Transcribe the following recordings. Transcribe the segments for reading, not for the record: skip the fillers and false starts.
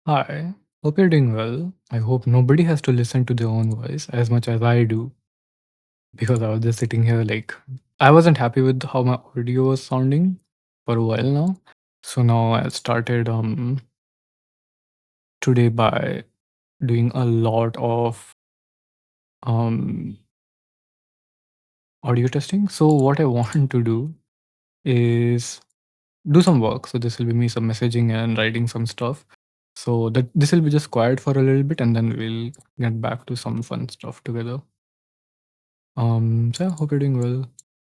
Hi, hope you're doing well. I hope nobody has to listen to their own voice as much as I do because I was just sitting here I wasn't happy with how my audio was sounding for a while now. So now I started today by doing a lot of um audio testing. So what I want to do is do some work. So this will be me some messaging and writing some stuff. So that this will be just quiet for a little bit and then we'll get back to some fun stuff together. So I hope you're doing well.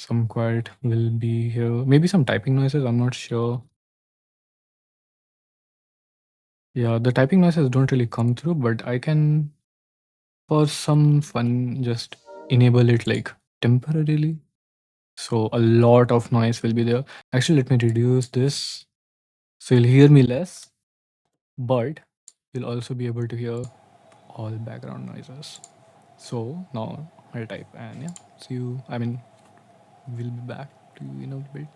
Some quiet will be here. Maybe some typing noises. I'm not sure. Yeah, the typing noises don't really come through, but I can, for some fun, just enable it like temporarily. So a lot of noise will be there. Actually, let me reduce this so you'll hear me less, but you'll also be able to hear all background noises. So now I'll type and yeah, see you. We'll be back to you in a bit.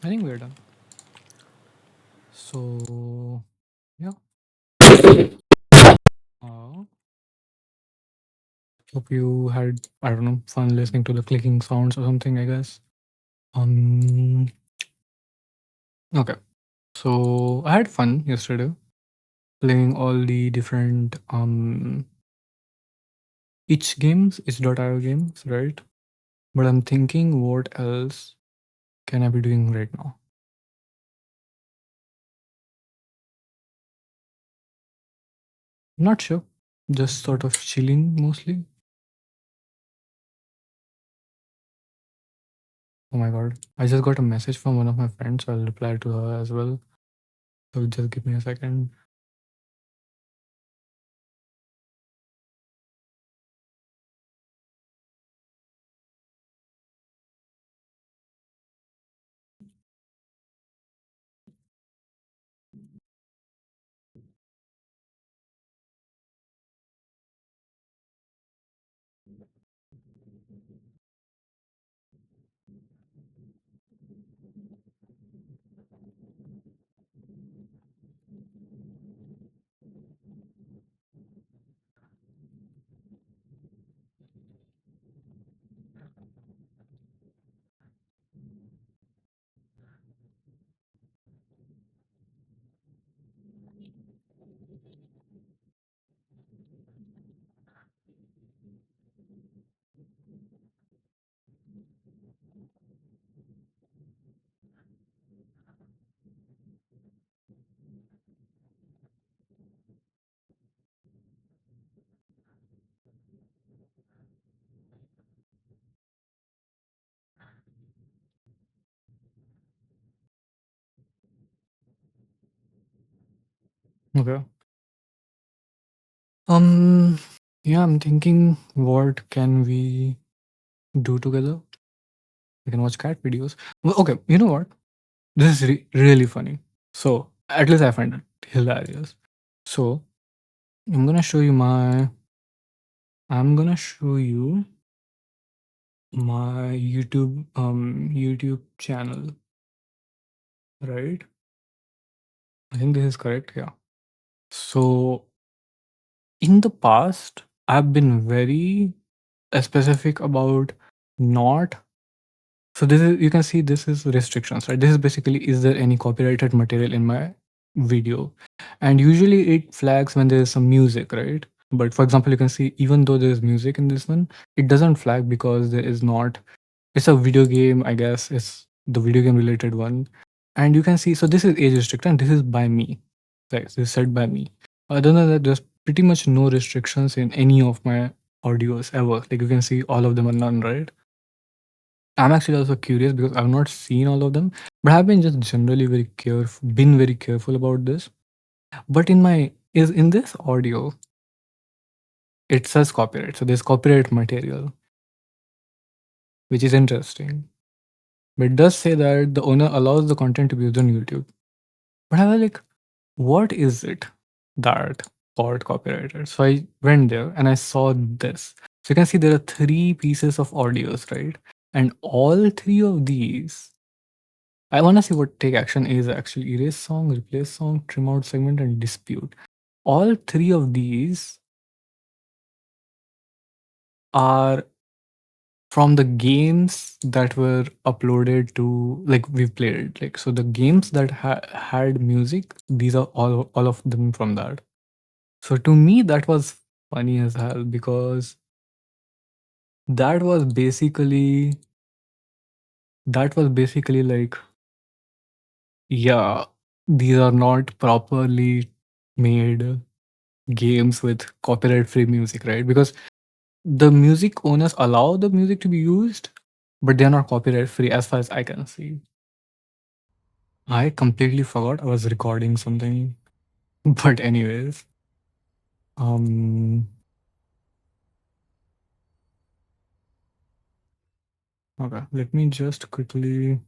I think we're done. So yeah. Uh, Hope you had, I don't know, fun listening to the clicking sounds or something, I guess. Um okay. So I had fun yesterday playing all the different itch.io games, right? But I'm thinking what else can I be doing right now? Not sure. Just sort of chilling mostly. Oh my god. I just got a message from one of my friends, so I'll reply to her as well. So just give me a second. Okay. Um yeah, I'm thinking what can we do together? We can watch cat videos. Well, okay, you know what? This is really funny. So, at least I find it hilarious. So, I'm gonna show you my I'm gonna show you my YouTube channel, right? I think this is correct, yeah. So, in the past, I've been very specific about not. So this is, you can see this is restrictions, right? This is basically, is there any copyrighted material in my video? And usually it flags when there is some music, right? But for example, you can see even though there is music in this one, it doesn't flag because there is not. It's a video game, I guess. It's the video game related one, and you can see. So this is age restricted, and this is by me. Right, this is set by me. Other than that, there's pretty much no restrictions in any of my audios ever. Like you can see, all of them are none, right? I'm actually also curious because I've not seen all of them, but I've been just generally been very careful about this. But in this audio, it says copyright. So there's copyright material, which is interesting. But it does say that the owner allows the content to be used on YouTube. But I was like, what is it that got copyrighted? So I went there and I saw this. So you can see there are three pieces of audios, right? And all three of these, I want to see what take action is actually: erase song, replace song, trim out segment, and dispute. All three of these are from the games that were uploaded to, like, we've played. Like, so the games that had music, these are all of them from that. So to me, that was funny as hell because that was basically that was basically like, yeah, these are not properly made games with copyright free music, right? Because the music owners allow the music to be used, but they're not copyright free as far as I can see. I completely forgot I was recording something. But anyways, um okay, let me just quickly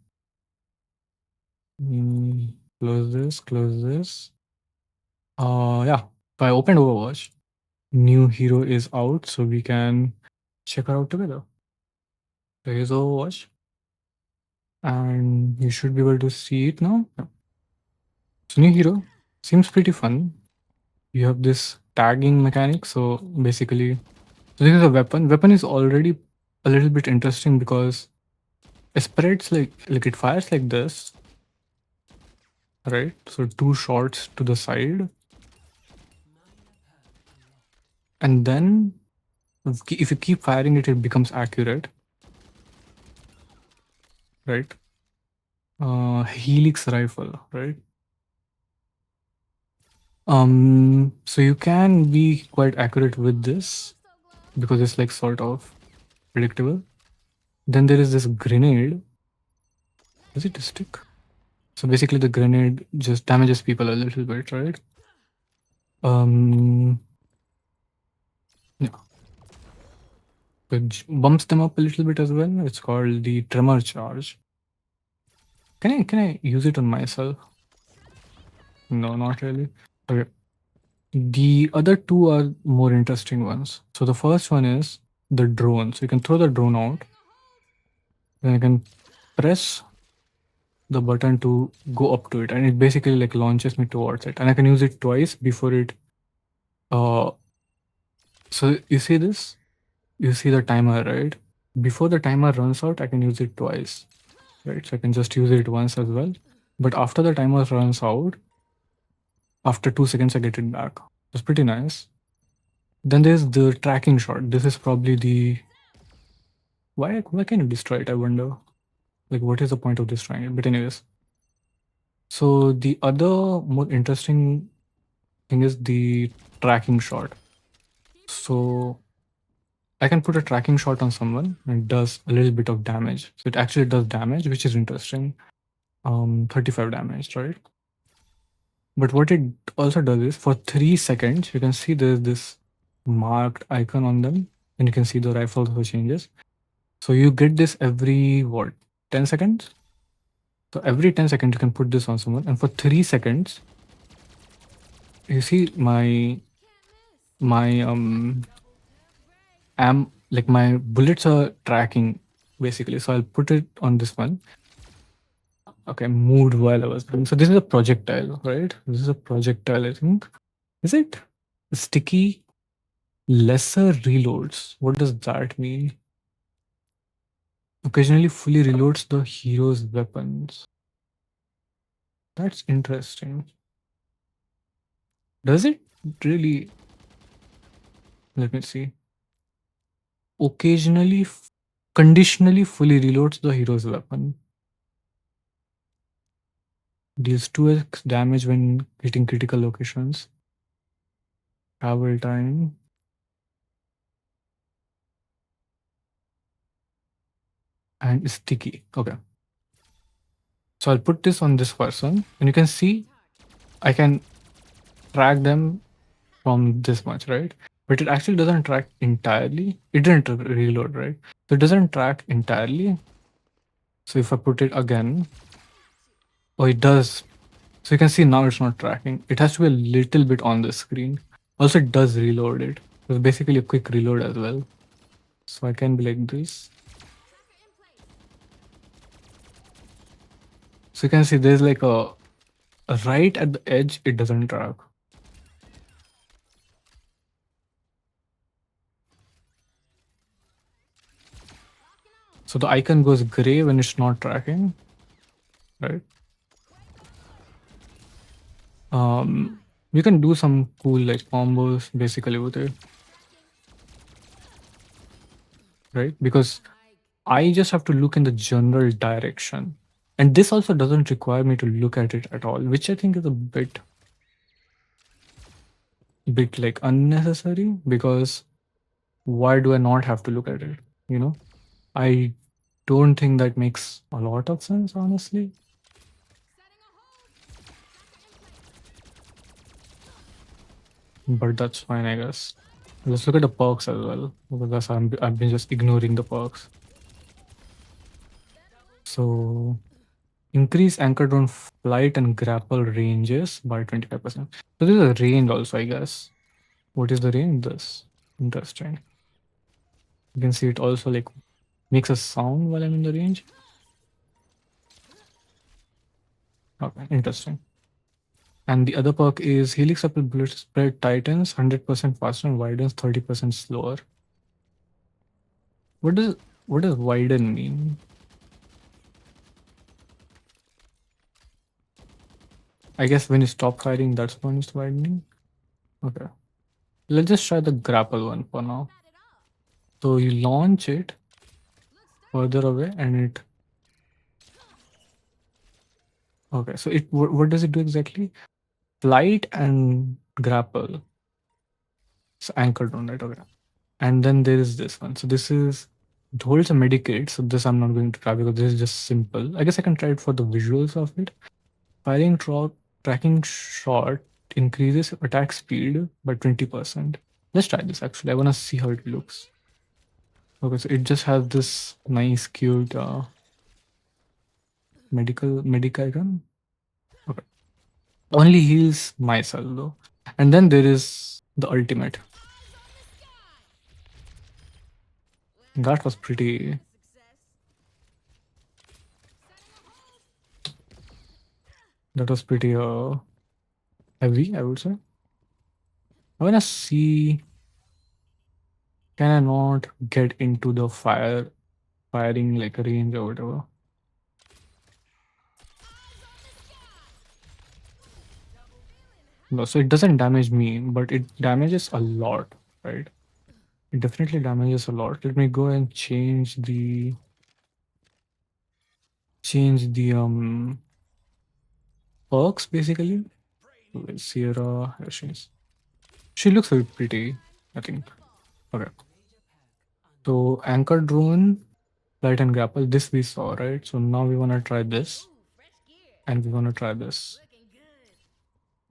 close this. Yeah. So I opened Overwatch. New hero is out, so we can check her out together. So here's Overwatch. and you should be able to see it now. Yeah. So new hero seems pretty fun. You have this tagging mechanic. So basically, so this is a weapon. Weapon is already a little bit interesting because it spreads like it fires like this, right? So two shots to the side, and then if you keep firing it, it becomes accurate, right? Helix rifle, right? So you can be quite accurate with this because it's like sort of predictable. Then there is this grenade. Does it stick? So basically, the grenade just damages people a little bit, right? Um, yeah, it bumps them up a little bit as well. It's called the tremor charge. Can I use it on myself? No, not really. Okay. The other two are more interesting ones. So the first one is the drone. So you can throw the drone out. Then you can press the button to go up to it, and it basically like launches me towards it. And I can use it twice before it. So you see this? You see the timer, right? Before the timer runs out, I can use it twice, right? So I can just use it once as well. But after the timer runs out, after 2 seconds, I get it back. It's pretty nice. Then there's the tracking shot. This is probably the why can you destroy it? I wonder. Like, what is the point of destroying it? But anyways, so the other more interesting thing is the tracking shot. So I can put a tracking shot on someone and it does a little bit of damage. So it actually does damage, which is interesting. 35 damage, right? But what it also does is for 3 seconds, you can see there's this marked icon on them, and you can see the rifle also changes. So you get this every what 10 seconds? So every 10 seconds you can put this on someone, and for 3 seconds, you see my am like my bullets are tracking basically. So I'll put it on this one. Okay, moved while I was doing. So this is a projectile, right? This is a projectile, I think. Is it sticky? Lesser reloads. What does that mean? Occasionally fully reloads the hero's weapons. That's interesting. Does it really? Let me see. Occasionally, conditionally fully reloads the hero's weapon. Deals 2x damage when hitting critical locations. Travel time. And sticky. Okay. So I'll put this on this person, and you can see I can track them from this much, right? But it actually doesn't track entirely. It didn't reload, right? So it doesn't track entirely. So if I put it again, oh, it does. So you can see now it's not tracking. It has to be a little bit on the screen. Also, it does reload it. So it's basically a quick reload as well. So I can be like this. So you can see there's like a right at the edge, it doesn't track. So the icon goes gray when it's not tracking, right? You can do some cool like combos basically with it, right? Because I just have to look in the general direction. And this also doesn't require me to look at it at all, which I think is a bit like unnecessary, because why do I not have to look at it? You know? I don't think that makes a lot of sense, honestly. But that's fine, I guess. Let's look at the perks as well, because I've been just ignoring the perks. So increase anchor drone flight and grapple ranges by 25%. So there's a range also, I guess. What is the range? This. Interesting. You can see it also like makes a sound while I'm in the range. Okay, interesting. And the other perk is Helix Up with Bullet Spread tightens 100% faster and widens 30% slower. What does what does widen mean? I guess when you stop firing, that's when it's widening. Okay. Let's just try the grapple one for now. So you launch it further away and it okay. So it what does it do exactly? Flight and grapple. So anchored on it, okay. And then there is this one. So this is it holds a medikit. So this I'm not going to try because this is just simple. I guess I can try it for the visuals of it. Firing tracking shot increases attack speed by 20%. Let's try this actually. I wanna see how it looks. Okay, so it just has this nice cute medic icon. Okay. Only heals myself though. And then there is the ultimate. That was pretty heavy, I would say. I wanna see can I not get into the firing like range or whatever. No, so it doesn't damage me, but it damages a lot, right? It definitely damages a lot. Let me go and change the perks basically. Sierra, here she is. She looks very pretty, I think. Okay. So anchor drone, light and grapple. This we saw, right? So now we wanna try this, and we wanna try this.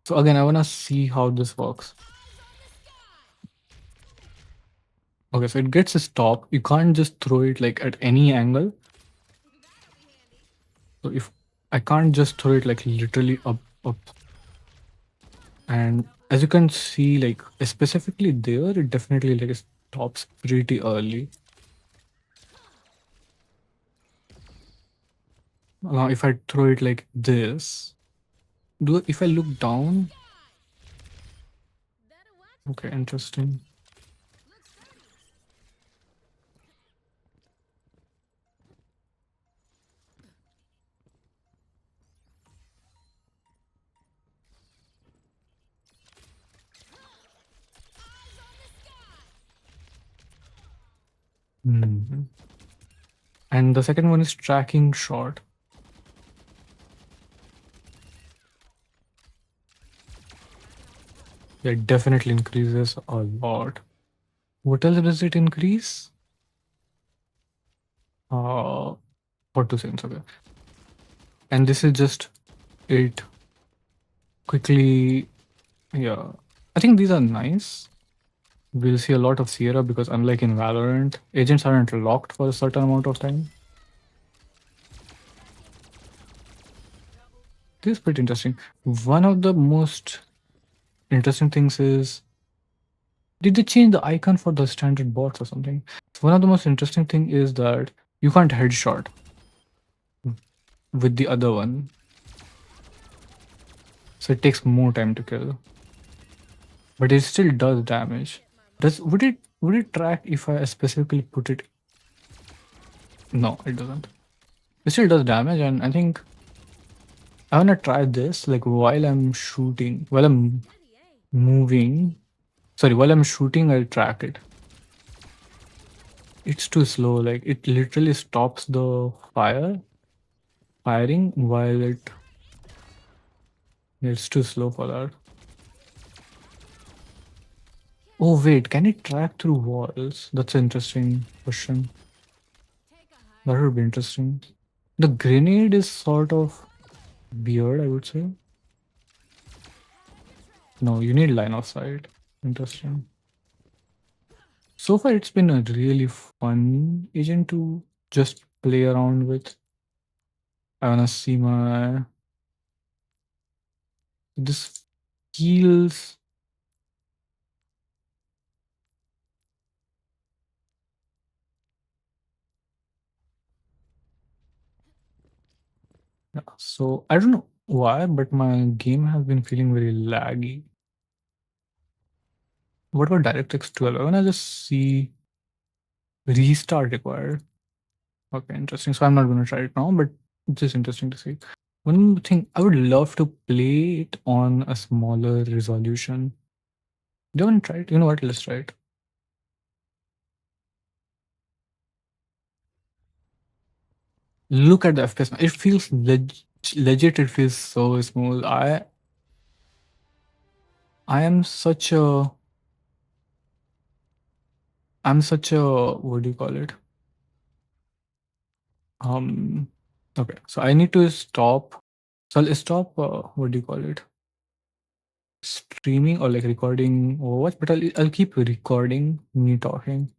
So again, I wanna see how this works. Okay, so it gets a stop. You can't just throw it like at any angle. So if I can't just throw it like literally up. And as you can see, like specifically there, it definitely like stops pretty early. Now if I throw it like this, if I look down, okay, interesting. Mhm. And the second one is tracking shot. Yeah, it definitely increases a lot. What else does it increase? 42 seconds, okay. And this is just it quickly. Yeah, I think these are nice. We'll see a lot of Sierra because unlike in Valorant, agents aren't locked for a certain amount of time. This is pretty interesting. One of the most interesting things is, did they change the icon for the standard bots or something? One of the most interesting thing is that you can't headshot with the other one. So it takes more time to kill. But it still does damage. Would it track if I specifically put it? No, it doesn't. It still does damage, and I think I wanna try this like while I'm shooting, while I'm moving. Sorry, while I'm shooting, I'll track it. It's too slow. Like it literally stops the firing while it's too slow for that. Oh wait, can it track through walls? That's an interesting question. That would be interesting. The grenade is sort of weird, I would say. No, you need line of sight. Interesting. So far, it's been a really fun agent to just play around with. I wanna see my this heals. Yeah, so I don't know. why, but my game has been feeling very laggy. What about DirectX 12? I wanna just see restart required. Okay, interesting. So I'm not gonna try it now, but it's just interesting to see. One thing I would love to play it on a smaller resolution. Do you want to try it? You know what? Let's try it. Look at the FPS. It feels legit. It feels so smooth. I am such a I'm such a what do you call it? Um. Okay, so I need to stop. So I'll stop. What do you call it? Streaming or like recording Overwatch, but I'll keep recording me talking.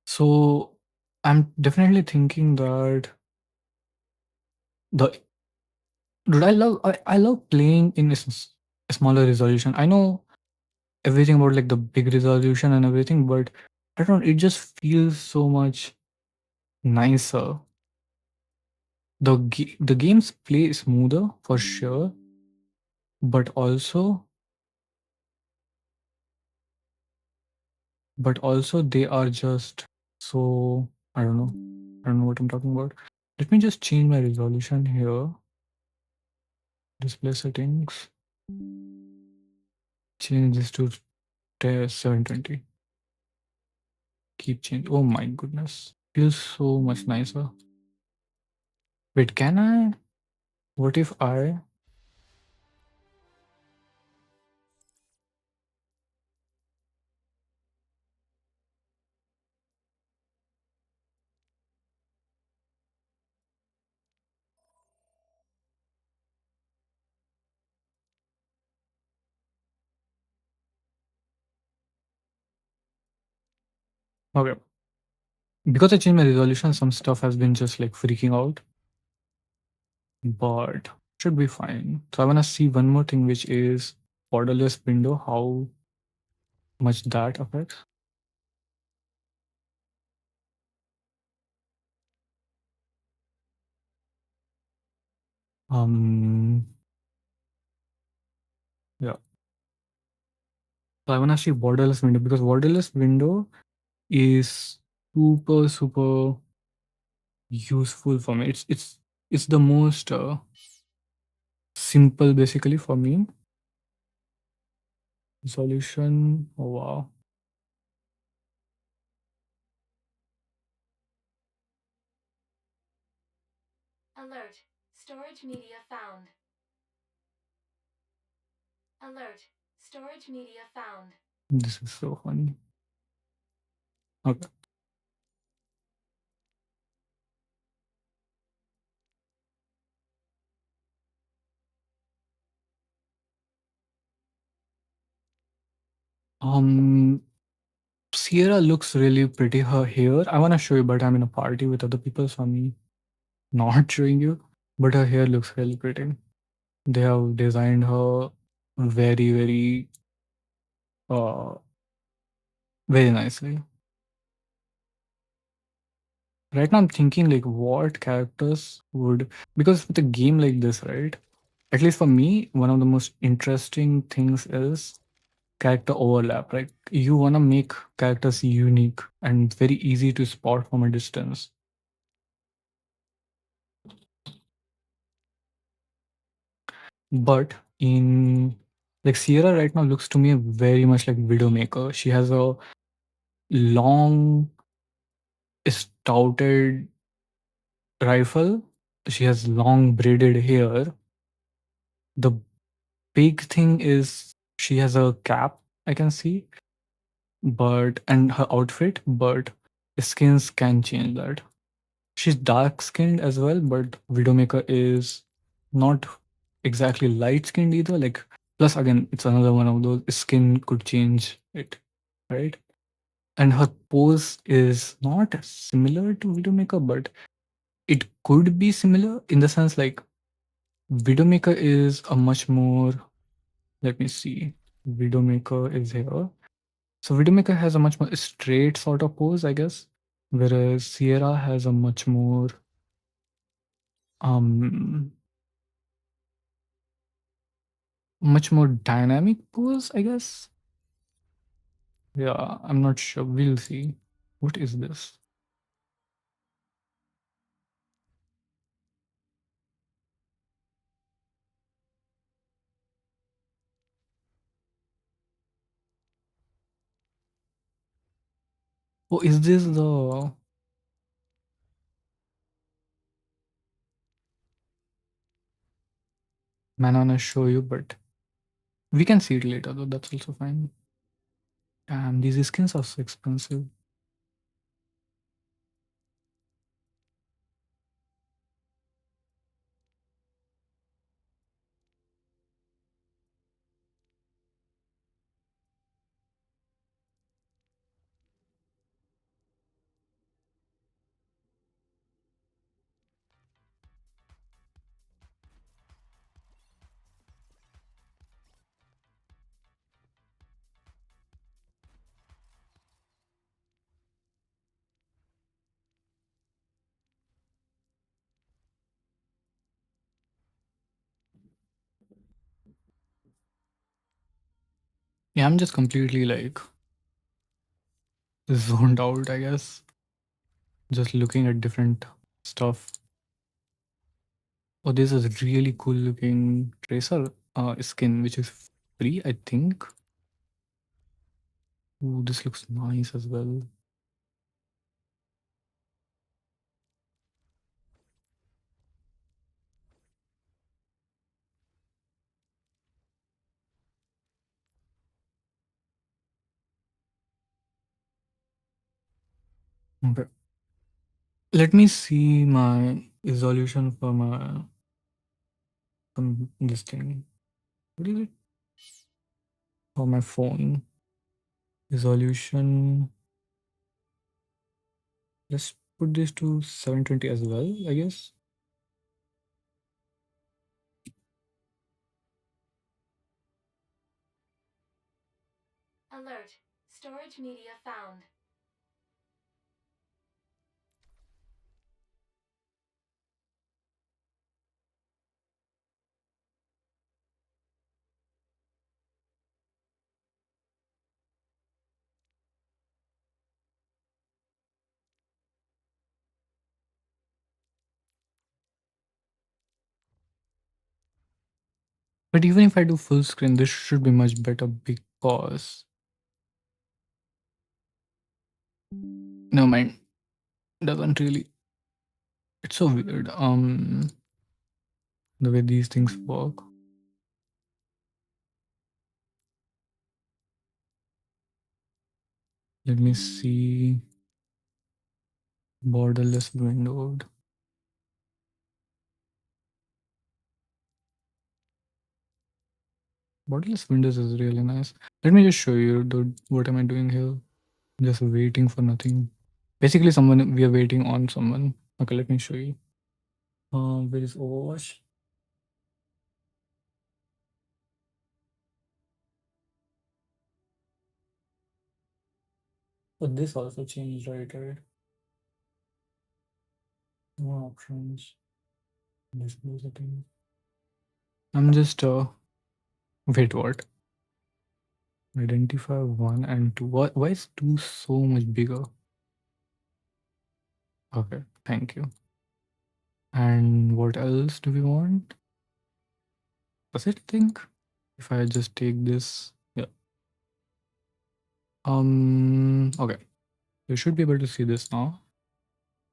So I'm definitely thinking that the dude, I love playing in a smaller resolution. I know everything about like the big resolution and everything, but I don't. It just feels so much nicer. The games play smoother for sure, but also they are just so I don't know. I don't know what I'm talking about. Let me just change my resolution here. Display settings. Change this to 720. Keep change. Oh my goodness. Feels so much nicer. Wait, can I? What if I? Okay. Because I changed my resolution, some stuff has been just like freaking out, but should be fine. So I want to see one more thing, which is borderless window, how much that affects. Um, yeah. So I want to see borderless window because borderless window is super useful for me. It's the most simple basically for me. Solution. Oh wow. Alert. Storage media found. Alert. Storage media found. This is so funny. Okay. Um, Sierra looks really pretty her hair. I want to show you, but I'm in a party with other people, so I'm not showing you. But her hair looks really pretty. They have designed her very, uh, very nicely. Right now, I'm thinking like what characters would because with a game like this, right? At least for me, one of the most interesting things is character overlap. Right? You want to make characters unique and very easy to spot from a distance. But in like Sierra right now looks to me very much like Widowmaker. She has a long, stouted rifle. She has long braided hair. The big thing is she has a cap, I can see, but and her outfit, but skins can change that. She's dark skinned as well, but Widowmaker is not exactly light skinned either. Like, plus again, it's another one of those skin could change it, right? And her pose is not similar to Widowmaker, but It could be similar in the sense like Widowmaker is a much more, let me see. Widowmaker is here. So Widowmaker has a much more straight sort of pose, I guess. Whereas Sierra has a um much more dynamic pose, I guess. Yeah, I'm not sure. We'll see. What is this? Oh, is this the man I wanna show you, but we can see it later though, that's also fine. Damn, these skins are so expensive. Yeah, I'm just completely like zoned out, I guess. Just looking at different stuff. Oh, this is really cool looking tracer skin, which is free, I think. Ooh, this looks nice as well. Okay. Let me see my resolution for my this thing. What is it? For my phone. Resolution. Let's put this to 720 as well, I guess. Alert. Storage media found. But even if I do full screen, this should be much better because no mind doesn't really. It's so weird. The way these things work. Let me see. Borderless windowed. Borderless windows is really nice. Let me just show you what am I doing here. Just waiting for nothing. Basically, someone we are waiting on someone. Okay, let me show you. Where is Overwatch? But this also changed, right? More options. Display settings. I'm just wait, what? Identify one and two. What? Why is two so much bigger? Okay, thank you. And what else do we want? Does it think? If I just take this, yeah. Okay. You should be able to see this now.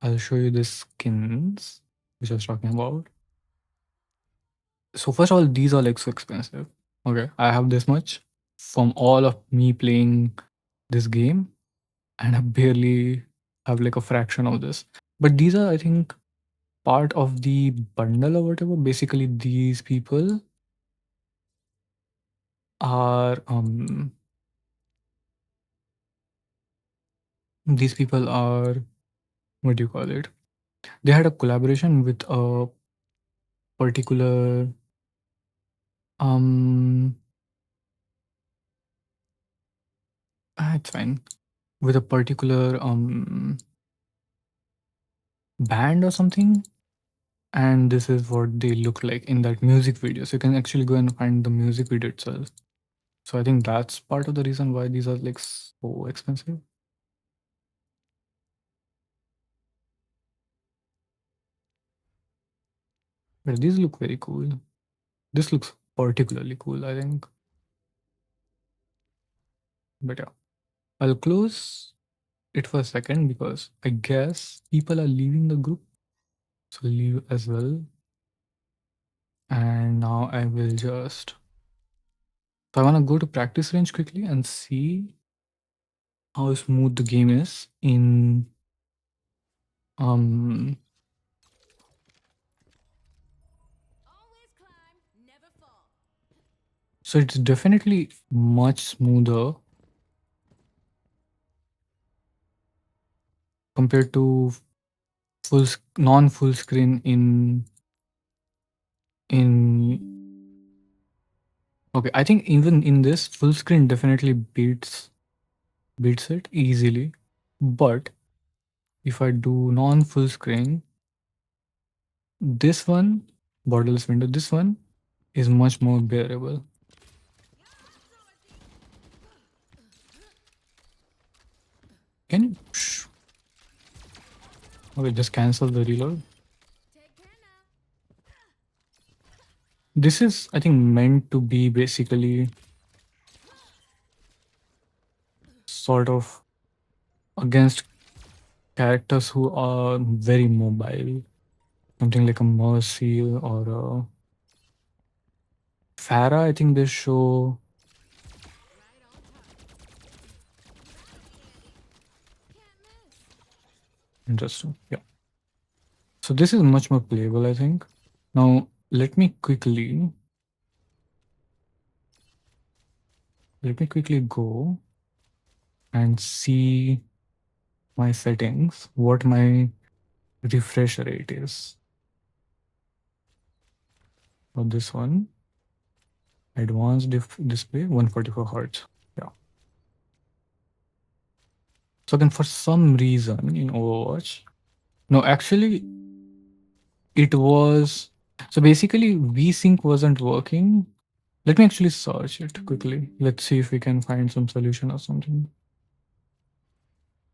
I'll show you the skins which I was talking about. So first of all, these are like so expensive. Okay, I have this much from all of me playing this game, and I barely have like a fraction of this. But these are, I think, part of the bundle or whatever. Basically, are these people are, what do you call it? They had a collaboration with a particular um it's fine, with a particular band or something, and this is what they look like in that music video. So you can actually go and find the music video itself. So I think that's part of the reason why these are like so expensive. But these look very cool. This looks particularly cool, I think. But yeah, I'll close it for a second because I guess people are leaving the group. So leave as well. And now I will just. So I want to go to practice range quickly and see how smooth the game is in um. So it's definitely much smoother compared to non full screen in okay, I think even in this full screen definitely beats it easily. But if I do non full screen, this one, borderless window, this one is much more bearable. Can you okay, just cancel the reload. This is, I think, meant to be basically sort of against characters who are very mobile. Something like a Mercy or a Farah, I think they show. Interesting. Yeah. So this is much more playable, I think. Now let me quickly go and see my settings, what my refresh rate is. For this one, advanced display 144 hertz. Yeah. So then for some reason in Overwatch, no, actually it was, so basically VSync wasn't working. Let me actually search it quickly. Let's see if we can find some solution or something.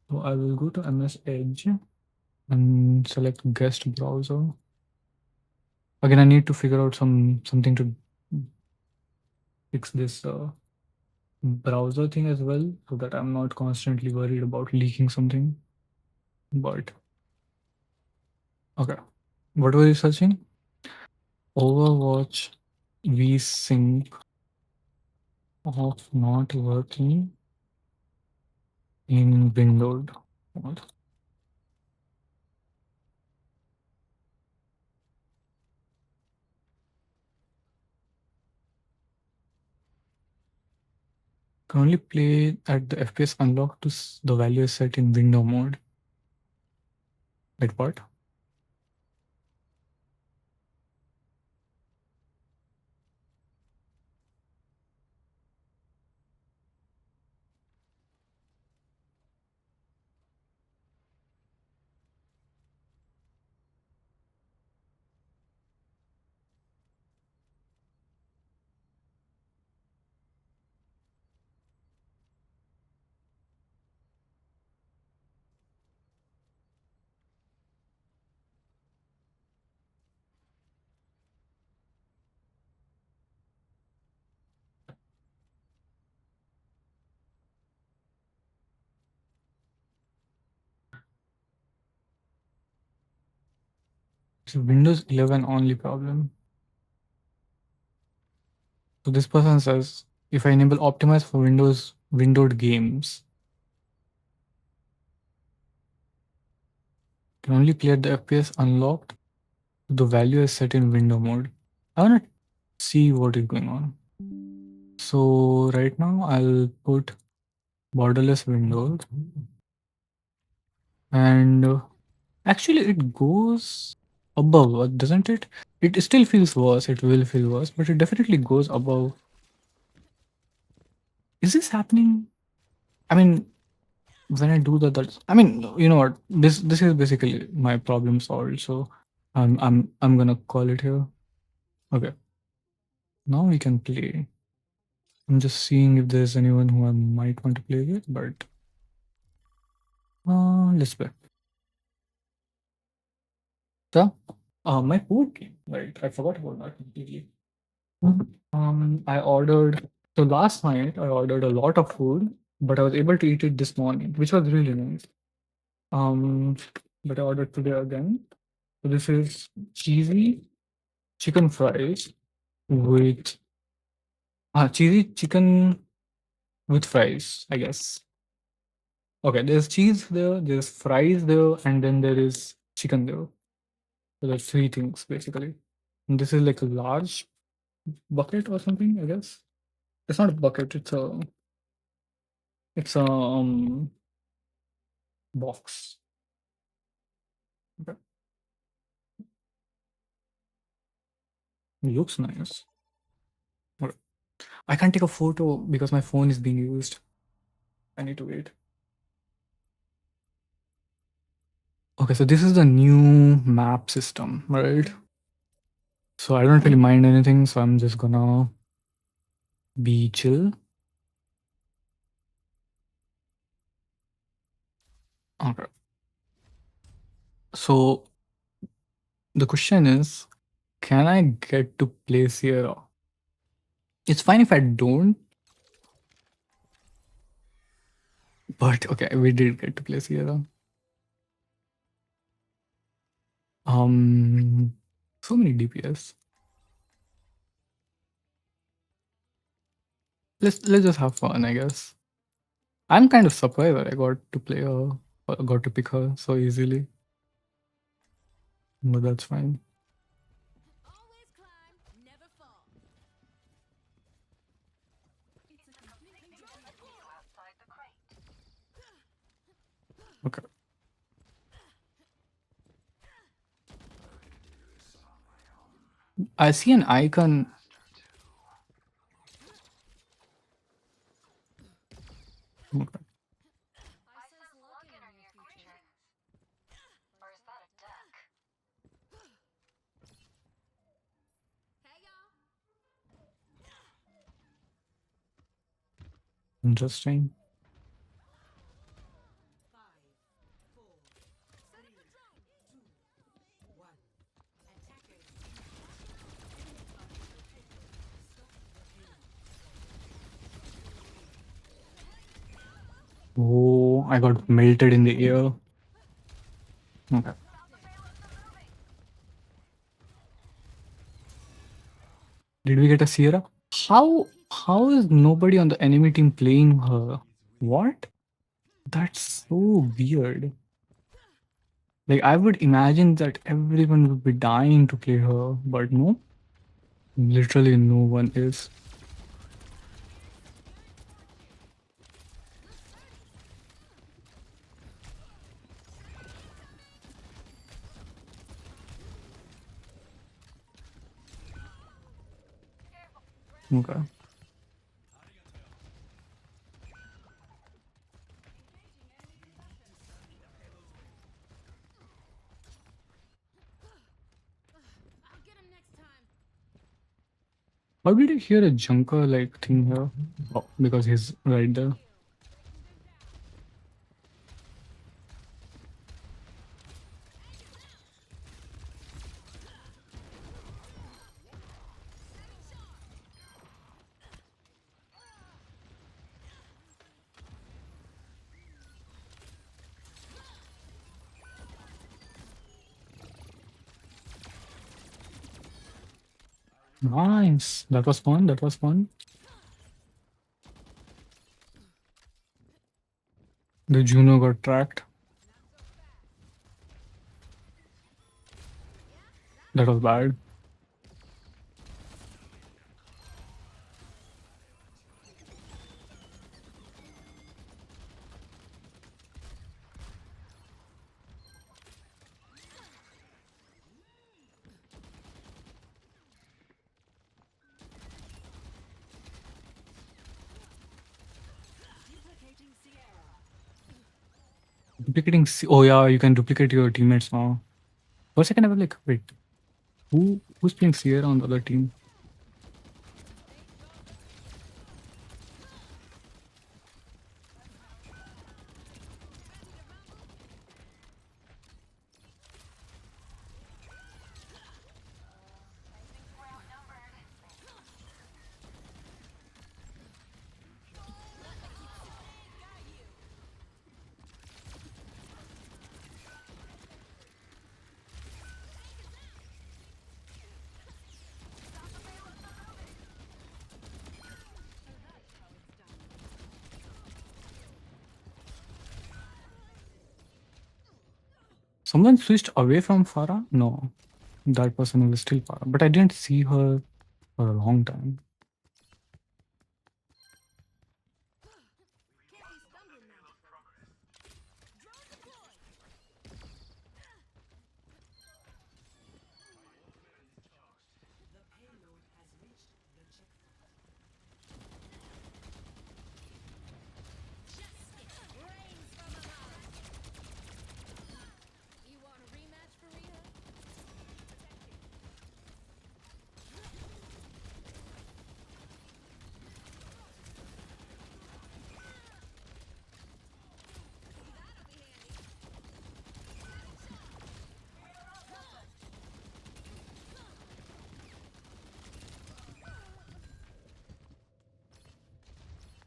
So I will go to MS Edge and select guest browser. Again, I need to figure out something to fix this browser thing as well, so that I'm not constantly worried about leaking something. But okay, what were you searching? Overwatch VSync of not working in windowed mode. Can only play at the FPS unlocked to the value is set in window mode. Like what? It's a Windows 11 only problem. So this person says, if I enable optimize for Windows windowed games, can only play at the FPS unlocked. The value is set in window mode. I want to see what is going on. So right now I'll put borderless windows and Actually, it goes above, doesn't it? It still feels worse. It will feel worse, but it definitely goes above. Is this happening? I mean, when I do that, that's. I mean, you know what? This is basically my problem solved. So, I'm gonna call it here. Okay, now we can play. I'm just seeing if there's anyone who I might want to play with, but let's play. So, my food came. Right, I forgot about that completely. I ordered. So last night I ordered a lot of food, but I was able to eat it this morning, which was really nice. Um, but I ordered today again. So this is cheesy chicken fries with cheesy chicken with fries, I guess. Okay, there's cheese there, there's fries there, and then there is chicken there. So there's three things basically. And this is like a large bucket or something, I guess. It's not a bucket, it's a box. Okay. It looks nice. Okay. I can't take a photo because my phone is being used. I need to wait. Okay, so this is the new map system, right? So I don't really mind anything, so I'm just gonna be chill. Okay. So the question is, can I get to play Sierra? It's fine if I don't, but okay, we did get to play Sierra. Um, so many DPS. Let's just have fun, I guess. I'm kind of surprised that I got to play her, or got to pick her so easily, but that's fine. Okay. I see an icon. Okay. Interesting. Oh, I got melted in the air. Okay. Did we get a Sierra? How is nobody on the enemy team playing her? What? That's so weird. Like I would imagine that everyone would be dying to play her, but no, literally no one is. Okay. How did I hear a junker like thing here? Oh, because he's right there. Nice. That was fun. That was fun. The Juno got tracked. That was bad. Duplicating. Oh yeah, you can duplicate your teammates now. For a second, I was like, wait, who's playing Sierra on the other team? Someone switched away from Farah? No, that person was still Farah, but I didn't see her for a long time.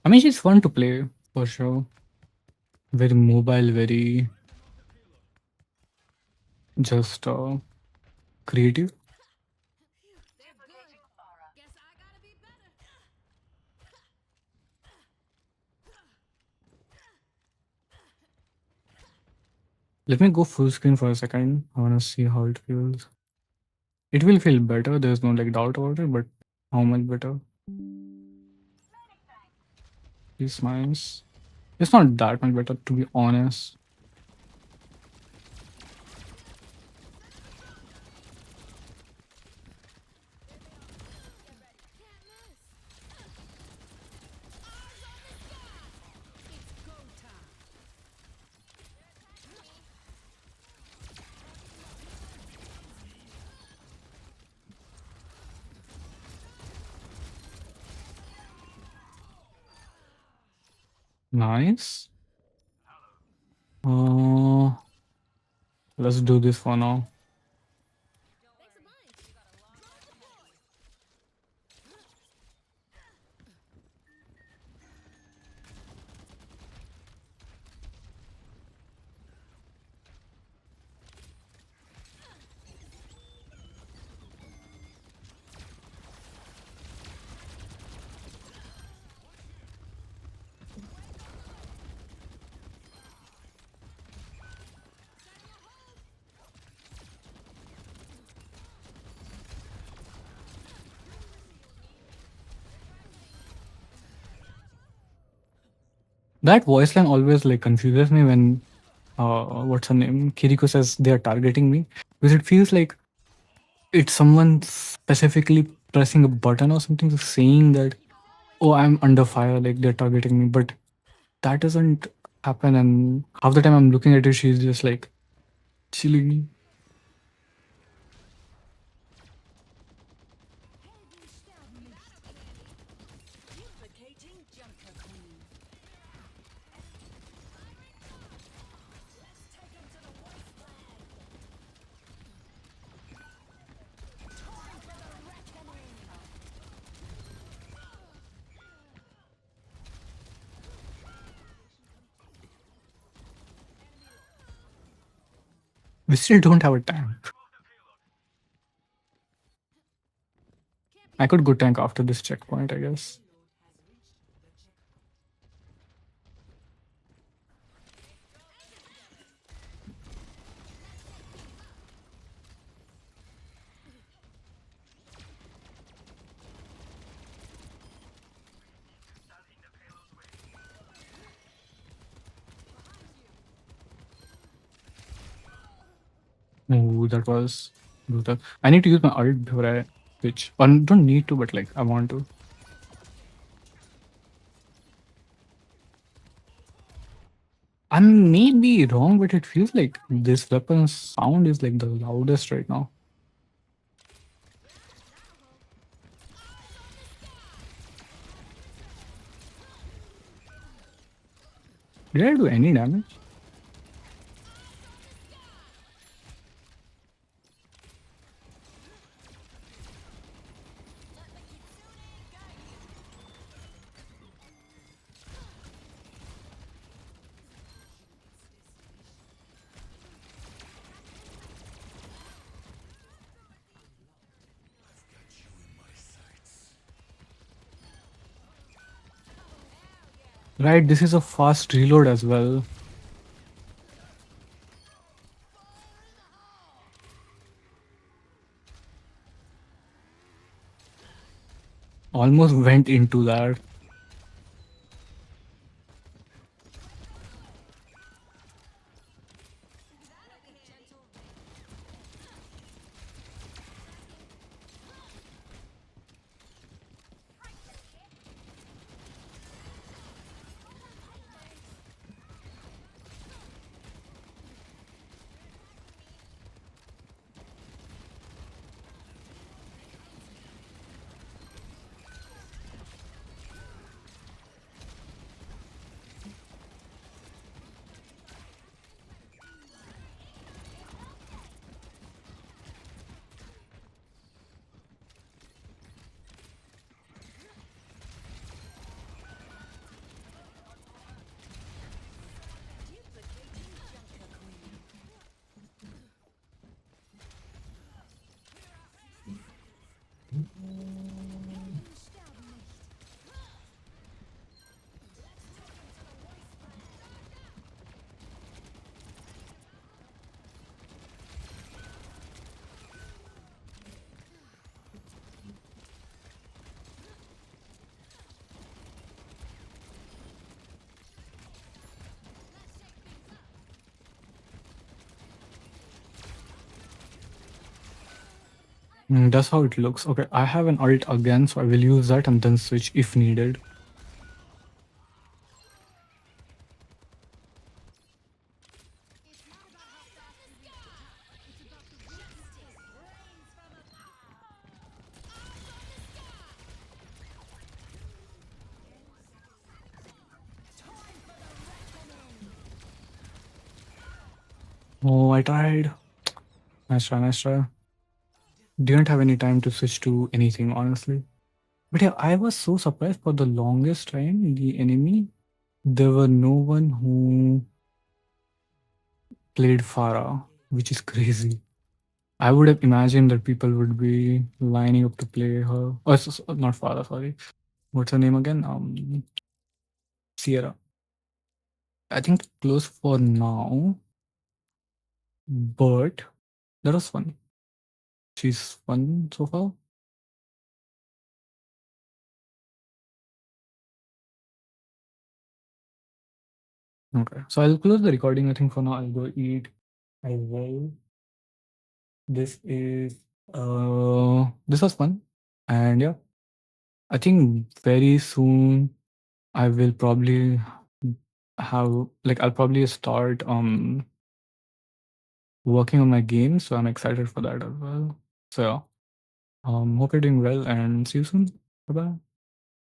I mean, she's fun to play for sure. Very mobile, very just creative. Let me go full screen for a second. I want to see how it feels. It will feel better. There's no like doubt about it, but how much better? It's nice. It's not that much better, to be honest. Nice. Uh, let's do this for now. That voice line always like confuses me when what's her name? Kiriko says they are targeting me. Because it feels like it's someone specifically pressing a button or something saying that, oh, I'm under fire, like they're targeting me. But that doesn't happen, and half the time I'm looking at it, she's just like chilling. We still don't have a tank. I could go tank after this checkpoint, I guess. Oh, that was brutal. I need to use my ult before I switch. Or don't need to, but like I want to. I may be wrong, but it feels like this weapon's sound is like the loudest right now. Did I do any damage? Right, this is a fast reload as well. Almost went into that. That's how it looks. Okay, I have an ult again, so I will use that and then switch if needed. Oh, I tried. Nice try, nice try. Didn't have any time to switch to anything, honestly. But yeah, I was so surprised for the longest time, the enemy, there were no one who played Farah, which is crazy. I would have imagined that people would be lining up to play her. Oh, not Farah, sorry. What's her name again? Sierra. I think close for now, but that was fun. She's fun so far. Okay, so I'll close the recording. I think for now I'll go eat as well. This was fun, and yeah, I think very soon I will probably have like I'll probably start working on my game, so I'm excited for that as well. So yeah, hope you're doing well and see you soon. Bye bye.